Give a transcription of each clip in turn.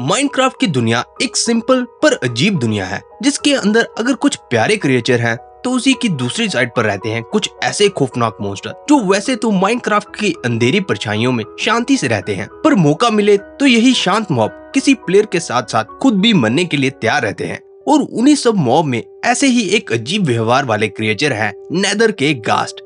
Minecraft की दुनिया एक सिंपल पर अजीब दुनिया है, जिसके अंदर अगर कुछ प्यारे क्रिएचर हैं तो उसी की दूसरी साइड पर रहते हैं कुछ ऐसे खौफनाक मॉन्स्टर जो वैसे तो माइनक्राफ्ट की अंधेरी परछाइयों में शांति से रहते हैं, पर मौका मिले तो यही शांत मॉब किसी प्लेयर के साथ साथ खुद भी मरने के लिए तैयार रहते हैं। और उन्हीं सब मॉब में ऐसे ही एक अजीब व्यवहार वाले क्रिएचर हैं नेदर के घास्ट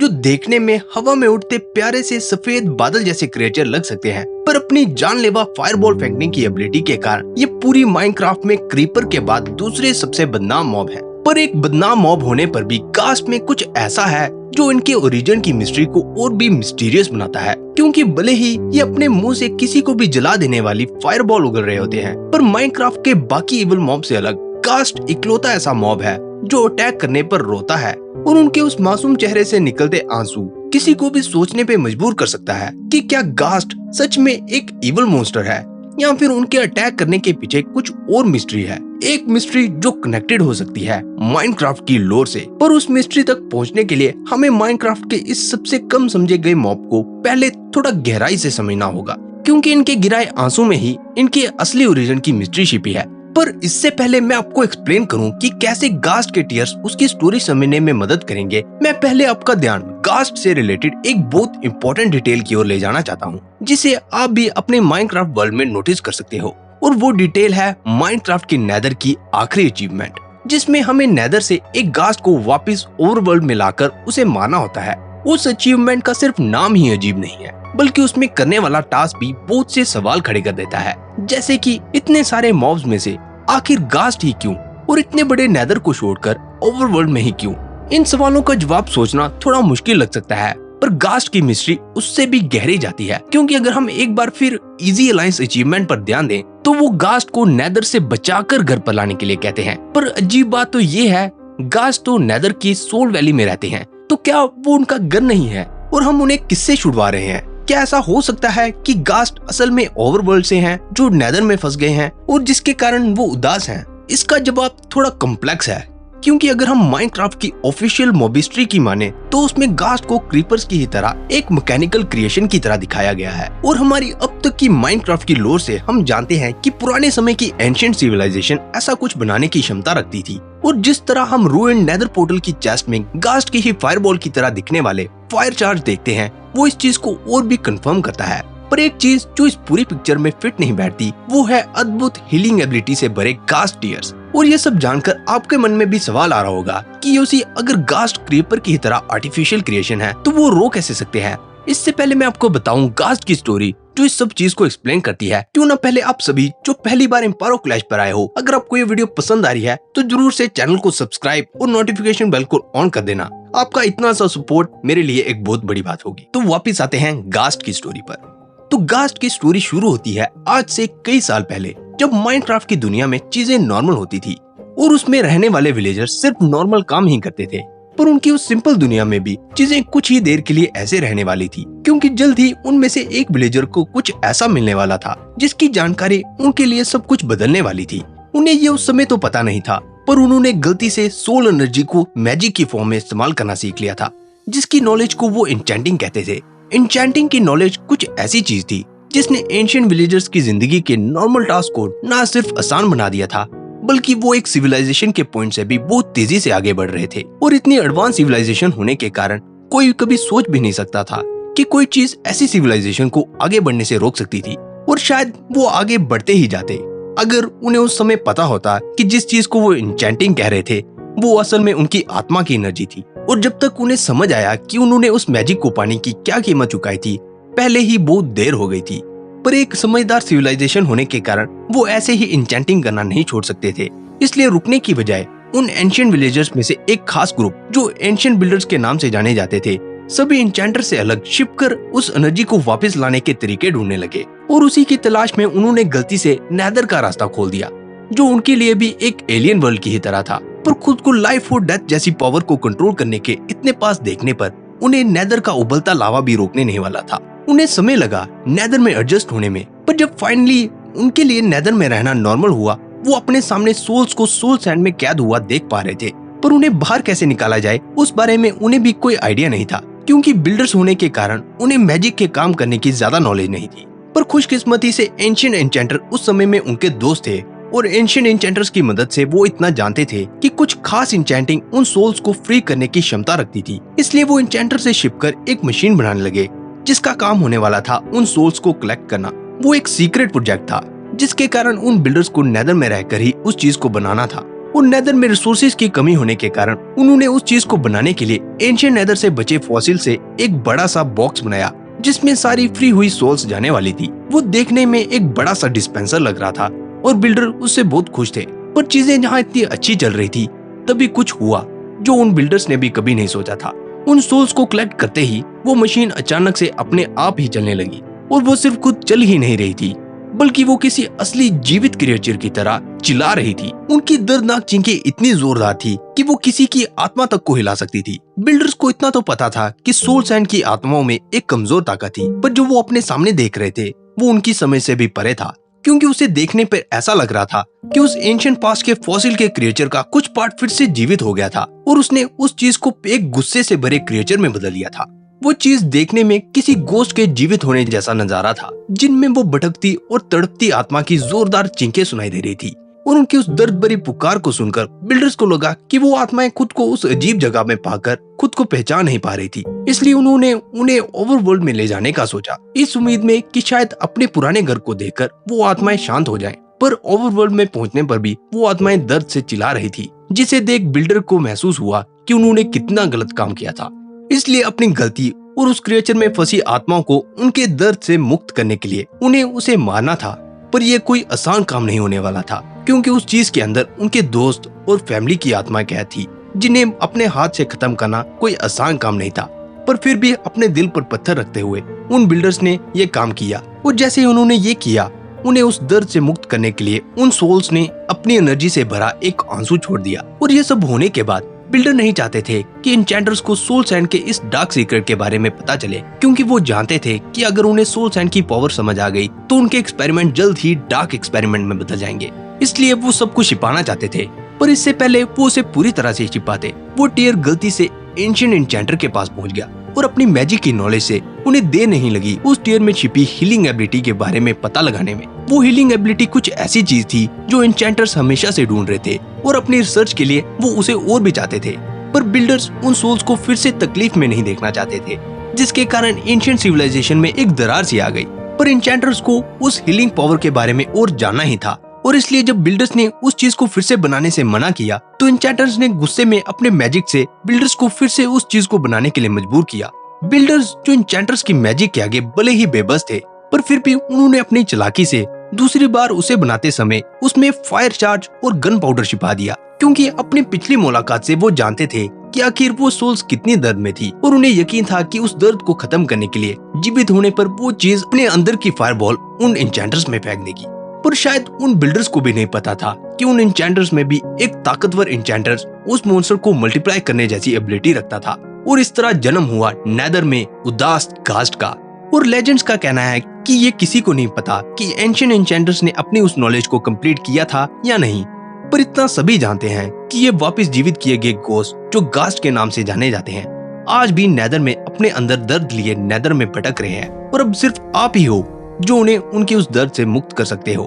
जो देखने में हवा में उड़ते प्यारे से सफेद बादल जैसे क्रिएचर लग सकते हैं, पर अपनी जानलेवा फायरबॉल फेंकने की एबिलिटी के कारण ये पूरी माइनक्राफ्ट में क्रीपर के बाद दूसरे सबसे बदनाम मॉब है। पर एक बदनाम मॉब होने पर भी घास्ट में कुछ ऐसा है जो इनके ओरिजिन की मिस्ट्री को और भी मिस्टीरियस बनाता है, क्योंकि भले ही ये अपने मुंह से किसी को भी जला देने वाली फायरबॉल उगल रहे होते हैं, पर माइनक्राफ्ट के बाकी इविल मॉब से अलग घास्ट इकलौता ऐसा मॉब है जो अटैक करने पर रोता है, और उनके उस मासूम चेहरे से निकलते आंसू किसी को भी सोचने पे मजबूर कर सकता है कि क्या घास्ट सच में एक इविल मॉन्स्टर है या फिर उनके अटैक करने के पीछे कुछ और मिस्ट्री है। एक मिस्ट्री जो कनेक्टेड हो सकती है माइनक्राफ्ट की लोर से, पर उस मिस्ट्री तक पहुंचने के लिए हमें माइनक्राफ्ट के इस सबसे कम समझे गए मॉब को पहले थोड़ा गहराई से समझना होगा, क्योंकि इनके गिराए आंसू में ही इनके असली ओरिजिन की मिस्ट्री छिपी है। पर इससे पहले मैं आपको एक्सप्लेन करूं कि कैसे घास्ट के टीयर्स उसकी स्टोरी समझने में मदद करेंगे, मैं पहले आपका ध्यान घास्ट से रिलेटेड एक बहुत इंपॉर्टेंट डिटेल की ओर ले जाना चाहता हूं, जिसे आप भी अपने माइनक्राफ्ट वर्ल्ड में नोटिस कर सकते हो। और वो डिटेल है माइनक्राफ्ट की नेदर की आखिरी अचीवमेंट, जिसमें हमें नेदर से एक घास्ट को वापस ओवरवर्ल्ड में लाकर उसे मारना होता है। उस अचीवमेंट का सिर्फ नाम ही अजीब नहीं है, बल्कि उसमें करने वाला टास्क भी बहुत से सवाल खड़े कर देता है, जैसे कि इतने सारे मॉब्स में से आखिर घास्ट ही क्यों, और इतने बड़े नेदर को छोड़कर ओवरवर्ल्ड में ही क्यों। इन सवालों का जवाब सोचना थोड़ा मुश्किल लग सकता है, पर घास्ट की मिस्ट्री उससे भी गहरी जाती है, क्योंकि अगर हम एक बार फिर इजी अलायंस अचीवमेंट पर ध्यान दें तो वो घास्ट को नेदर से बचाकर घर पर लाने के लिए कहते हैं। पर अजीब बात तो ये है, घास्ट तो नेदर की सोल वैली में रहते हैं, तो क्या वो उनका घर नहीं है और हम उन्हें किससे छुड़वा रहे हैं? क्या ऐसा हो सकता है कि घास्ट असल में ओवरवर्ल्ड से हैं जो नेदर में फंस गए हैं और जिसके कारण वो उदास हैं? इसका जवाब थोड़ा कॉम्प्लेक्स है, क्योंकि अगर हम माइनक्राफ्ट की ऑफिशियल मॉबिस्ट्री की माने तो उसमें घास्ट को क्रीपर्स की ही तरह एक मैकेनिकल क्रिएशन की तरह दिखाया गया है। और हमारी अब तक की माइनक्राफ्ट की लोर से हम जानते हैं कि पुराने समय की एंशिएंट सिविलाइजेशन ऐसा कुछ बनाने की क्षमता रखती थी, और जिस तरह हम रूइंड नेदर पोर्टल की चेस्ट में घास्ट की ही फायरबॉल की तरह दिखने वाले फायर चार्ज देखते हैं, वो इस चीज को और भी कंफर्म करता है। पर एक चीज जो इस पूरी पिक्चर में फिट नहीं बैठती वो है अद्भुत हीलिंग एबिलिटी से भरे घास्ट टीयर्स। और ये सब जानकर आपके मन में भी सवाल आ रहा होगा कि योसी अगर घास्ट क्रीपर की तरह आर्टिफिशियल क्रिएशन है तो वो रो कैसे सकते हैं। इससे पहले मैं आपको बताऊं घास्ट की स्टोरी जो इस सब चीज को एक्सप्लेन करती है। क्यों ना पहले आप सभी जो पहली बार एम्पायरो क्लैश पर आए हो, अगर आपको ये वीडियो पसंद आ रही है तो जरूर से चैनल को सब्सक्राइब और नोटिफिकेशन बेल को ऑन कर देना। आपका इतना सा सपोर्ट मेरे लिए एक बहुत बड़ी बात होगी। तो वापिस आते हैं घास्ट की स्टोरी पर। तो घास्ट की स्टोरी शुरू होती है आज से कई साल पहले, जब माइनक्राफ्ट की दुनिया में चीजें नॉर्मल होती थी और उसमें रहने वाले विलेजर्स सिर्फ नॉर्मल काम ही करते थे। पर उनकी उस सिंपल दुनिया में भी चीजें कुछ ही देर के लिए ऐसे रहने वाली थी, क्योंकि जल्द ही उनमें से एक विलेजर को कुछ ऐसा मिलने वाला था जिसकी जानकारी उनके लिए सब कुछ बदलने वाली थी। उन्हें ये उस समय तो पता नहीं था, पर उन्होंने गलती से सोल एनर्जी को मैजिक की फॉर्म में इस्तेमाल करना सीख लिया था, जिसकी नॉलेज को वो एन्चेंटिंग कहते थे। एन्चेंटिंग की नॉलेज कुछ ऐसी चीज थी जिसने एंशिएंट विलेजर्स की जिंदगी के नॉर्मल टास्क को न सिर्फ आसान बना दिया था, बल्कि वो एक सिविलाइजेशन के पॉइंट से भी बहुत तेजी से आगे बढ़ रहे थे। और इतनी एडवांस सिविलाइजेशन होने के कारण कोई कभी सोच भी नहीं सकता था कि कोई चीज ऐसी सिविलाइजेशन को आगे बढ़ने से रोक सकती थी। और शायद वो आगे बढ़ते ही जाते अगर उन्हें उस समय पता होता कि जिस चीज को वो एन्चेंटिंग कह रहे थे वो असल में उनकी आत्मा की एनर्जी थी। और जब तक उन्हें समझ आया कि उन्होंने उस मैजिक को पाने की क्या कीमत चुकाई थी, पहले ही बहुत देर हो गई थी। पर एक समझदार सिविलाइजेशन होने के कारण वो ऐसे ही एन्चेंटिंग करना नहीं छोड़ सकते थे, इसलिए रुकने की बजाय उन एंशिएंट विलेजर्स में से एक खास ग्रुप जो एंशिएंट बिल्डर्स के नाम से जाने जाते थे, सभी एन्चेंटर से अलग छिपकर उस एनर्जी को वापस लाने के तरीके ढूंढने लगे। और उसी की तलाश में उन्होंने गलती से नेदर का रास्ता खोल दिया, जो उनके लिए भी एक एलियन वर्ल्ड की ही तरह था। पर खुद को लाइफ और डेथ जैसी पावर को कंट्रोल करने के इतने पास देखने पर उन्हें नेदर का उबलता लावा भी रोकने नहीं वाला था। उन्हें समय लगा नेदर में एडजस्ट होने में, पर जब फाइनली उनके लिए नेदर में रहना नॉर्मल हुआ, वो अपने सामने सोल्स को सोल सैंड में कैद हुआ देख पा रहे थे। पर उन्हें बाहर कैसे निकाला जाए उस बारे में उन्हें भी कोई आइडिया नहीं था, क्योंकि बिल्डर्स होने के कारण उन्हें मैजिक के काम करने की ज्यादा नॉलेज नहीं थी। पर खुशकिस्मती से एंशिएंट एन्चेंटर उस समय में उनके दोस्त थे और एंशिएंट एन्चेंटर्स की मदद से वो इतना जानते थे कि कुछ खास एन्चेंटिंग उन सोल्स को फ्री करने की क्षमता रखती थी। इसलिए वो एन्चेंटर से छिपकर एक मशीन बनाने लगे जिसका काम होने वाला था उन सोल्स को कलेक्ट करना। वो एक सीक्रेट प्रोजेक्ट था जिसके कारण उन बिल्डर्स को नेदर में रहकर ही उस चीज को बनाना था और नेदर में रिसोर्सेज की कमी होने के कारण उन्होंने उस चीज को बनाने के लिए एंशिएंट नेदर से बचे फॉसिल से एक बड़ा सा बॉक्स बनाया जिसमें सारी फ्री हुई सोल्स जाने वाली थी। वो देखने में एक बड़ा सा डिस्पेंसर लग रहा था और बिल्डर उससे बहुत खुश थे। पर चीजें जहाँ इतनी अच्छी चल रही थी तभी कुछ हुआ जो उन बिल्डर्स ने भी कभी नहीं सोचा था। उन सोल्स को कलेक्ट करते ही वो मशीन अचानक से अपने आप ही चलने लगी और वो सिर्फ खुद चल ही नहीं रही थी बल्कि वो किसी असली जीवित क्रिएचर की तरह चिल्ला रही थी। उनकी दर्दनाक चीखें इतनी जोरदार थी कि वो किसी की आत्मा तक को हिला सकती थी। बिल्डर्स को इतना तो पता था कि सोल सैंड की आत्माओं में एक कमजोर ताकत थी, पर जो वो अपने सामने देख रहे थे वो उनकी समझ से भी परे था, क्योंकि उसे देखने पर ऐसा लग रहा था कि उस एंशिएंट पास्ट के फॉसिल के क्रिएचर का कुछ पार्ट फिर से जीवित हो गया था और उसने उस चीज को एक गुस्से से भरे क्रिएचर में बदल दिया था। वो चीज देखने में किसी गोश्त के जीवित होने जैसा नजारा था जिनमें वो भटकती और तड़पती आत्मा की जोरदार चीखें सुनाई दे रही थी और उनकी उस दर्द भरी पुकार को सुनकर बिल्डर्स को लगा कि वो आत्माएं खुद को उस अजीब जगह में पाकर खुद को पहचान नहीं पा रही थी। इसलिए उन्होंने उन्हें ओवरवर्ल्ड में ले जाने का सोचा, इस उम्मीद में कि शायद अपने पुराने घर को देखकर वो आत्माएं शांत हो जाएं। पर ओवरवर्ल्ड में पहुंचने पर भी वो आत्माएं दर्द से चिल्ला रही थी, जिसे देख बिल्डर को महसूस हुआ कि उन्होंने कितना गलत काम किया था। इसलिए अपनी गलती और उस क्रिएचर में फंसी आत्माओं को उनके दर्द से मुक्त करने के लिए उन्हें उसे मारना था। पर यह कोई आसान काम नहीं होने वाला था, क्योंकि उस चीज के अंदर उनके दोस्त और फैमिली की आत्मा कैद थी जिन्हें अपने हाथ से खत्म करना कोई आसान काम नहीं था। पर फिर भी अपने दिल पर पत्थर रखते हुए उन बिल्डर्स ने ये काम किया और जैसे उन्होंने ये किया उन्हें उस दर्द से मुक्त करने के लिए उन सोल्स ने अपनी एनर्जी से भरा एक आंसू छोड़ दिया। और ये सब होने के बाद बिल्डर नहीं चाहते थे कि एन्चेंटर्स को सोल सैंड के इस डार्क सीक्रेट के बारे में पता चले, क्योंकि वो जानते थे कि अगर उन्हें सोल सैंड की पावर समझ आ गई तो उनके एक्सपेरिमेंट जल्द ही डार्क एक्सपेरिमेंट में बदल जाएंगे। इसलिए वो सब कुछ छिपाना चाहते थे, पर इससे पहले वो उसे पूरी तरह से छिपाते, वो टीयर गलती से एंशिएंट एन्चेंटर के पास पहुंच गया और अपनी मैजिक की नॉलेज से उन्हें देर नहीं लगी उस टीयर में छिपी हीलिंग एबिलिटी के बारे में पता लगाने में। वो हीलिंग एबिलिटी कुछ ऐसी चीज थी जो एन्चेंटर्स हमेशा से ढूंढ रहे थे और अपनी रिसर्च के लिए वो उसे और भी चाहते थे। पर बिल्डर्स उन सोल्स को फिर से तकलीफ में नहीं देखना चाहते थे, जिसके कारण एंशिएंट सिविलाइजेशन में एक दरार सी आ गई। पर एन्चेंटर्स को उस हीलिंग पावर के बारे में और जानना ही था और इसलिए जब बिल्डर्स ने उस चीज को फिर से बनाने से मना किया तो एन्चेंटर्स ने गुस्से में अपने मैजिक से बिल्डर्स को फिर से उस चीज को बनाने के लिए मजबूर किया। बिल्डर्स जो एन्चेंटर्स की मैजिक के आगे भले ही बेबस थे, पर फिर भी उन्होंने अपनी चालाकी से दूसरी बार उसे बनाते समय उसमें फायर चार्ज और गन पाउडर छिपा दिया, क्योंकि अपनी पिछली मुलाकात से वो जानते थे कि आखिर वो सोल्स कितनी दर्द में थी और उन्हें यकीन था कि उस दर्द को खत्म करने के लिए जीवित होने पर वो चीज अपने अंदर की फायरबॉल उन एन्चेंटर्स में फेंक देगी। पर शायद उन बिल्डर्स को भी नहीं पता था कि उन एन्चेंटर्स में भी एक ताकतवर एन्चेंटर उस मॉन्स्टर को मल्टीप्लाई करने जैसी एबिलिटी रखता था और इस तरह जन्म हुआ नेदर में उदास घास्ट का। और लेजेंड्स का कहना है कि ये किसी को नहीं पता कि एंशिएंट एन्चेंटर्स ने अपनी उस नॉलेज को कंप्लीट किया था या नहीं, पर इतना सभी जानते हैं कि ये वापस जीवित किए गए गोस्ट जो घास्ट के नाम से जाने जाते हैं आज भी नेदर में अपने अंदर दर्द लिए नेदर में भटक रहे हैं और अब सिर्फ आप ही हो जो उन्हें उनके उस दर्द से मुक्त कर सकते हो।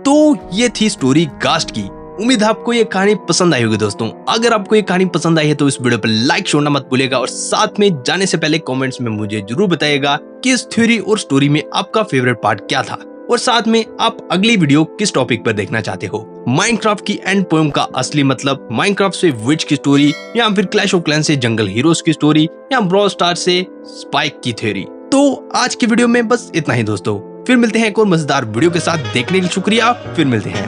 तो ये थी स्टोरी घास्ट की। उम्मीद है आपको ये कहानी पसंद आई होगी दोस्तों। अगर आपको ये कहानी पसंद आई है तो इस वीडियो पर लाइक छोड़ना मत भूलिएगा और साथ में जाने से पहले कमेंट्स में मुझे जरूर बताइएगा कि इस थ्योरी और स्टोरी में आपका फेवरेट पार्ट क्या था और साथ में आप अगली वीडियो किस टॉपिक पर देखना चाहते हो। माइनक्राफ्ट की एंड पोएम का असली मतलब, माइनक्राफ्ट से विच की स्टोरी, या फिर क्लैश ऑफ क्लैंस से जंगल हीरोज की स्टोरी, या ब्रॉल स्टार से स्पाइक की थ्योरी। तो आज की वीडियो में बस इतना ही दोस्तों। फिर मिलते हैं एक और मजेदार वीडियो के साथ। देखने के लिए शुक्रिया। फिर मिलते हैं।